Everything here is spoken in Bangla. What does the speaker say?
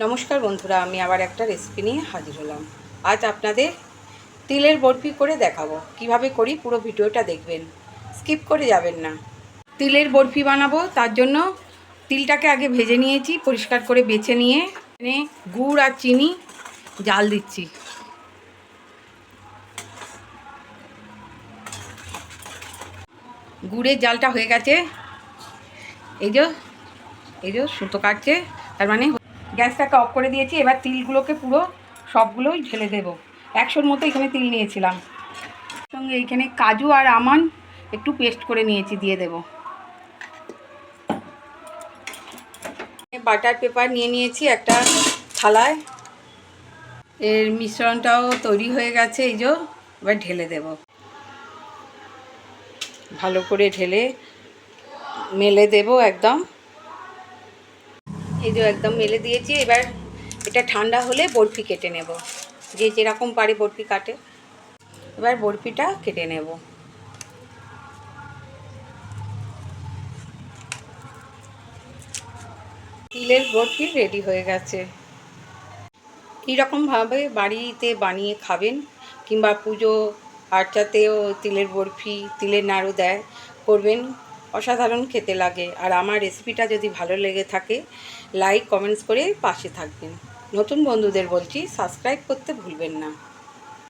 নমস্কার বন্ধুরা, আমি আবার একটা রেসিপি নিয়ে হাজির হলাম। আজ আপনাদের তিলের বরফি করে দেখাবো। কিভাবে করি পুরো ভিডিওটা দেখবেন, স্কিপ করে যাবেন না। তিলের বরফি বানাবো, তার জন্য তিলটাকে আগে ভেজে নিয়েছি, পরিষ্কার করে বেছে নিয়ে গুড় আর চিনি জাল দিচ্ছি। গুড়ের জালটা হয়ে গেছে, এই যে সুতো কাটছে, তার মানে গ্যাসটাকে অফ করে দিয়েছি। এবার তিলগুলোকে পুরো সবগুলোই ঢেলে দেবো। 100-র মতো এখানে তিল নিয়েছিলাম, সঙ্গে এইখানে কাজু আর আমন্ড একটু পেস্ট করে নিয়েছি, দিয়ে দেব। বাটার পেপার নিয়ে নিয়েছি একটা থালায়। এর মিশ্রণটাও তৈরি হয়ে গেছে, এই যে এবার ঢেলে দেব। ভালো করে ঢেলে মেলে দেব একদম। এই যে একদম মেলে দিয়েছি। এবার এটা ঠান্ডা হলে বরফি কেটে নেব, যে যেরকম পারে বরফি কাটে। এবার বরফিটা কেটে নেব। তিলের বরফি রেডি হয়ে গেছে। এইরকমভাবে বাড়িতে বানিয়ে খাবেন, কিংবা পুজো আর্চাতেও তিলের বরফি, তিলের নাড়ু দেয়, করবেন। অসাধারণ খেতে লাগে। আর আমার রেসিপিটা যদি ভালো লেগে থাকে, লাইক কমেন্টস করে পাশে থাকবেন। নতুন বন্ধুদের বলছি, সাবস্ক্রাইব করতে ভুলবেন না।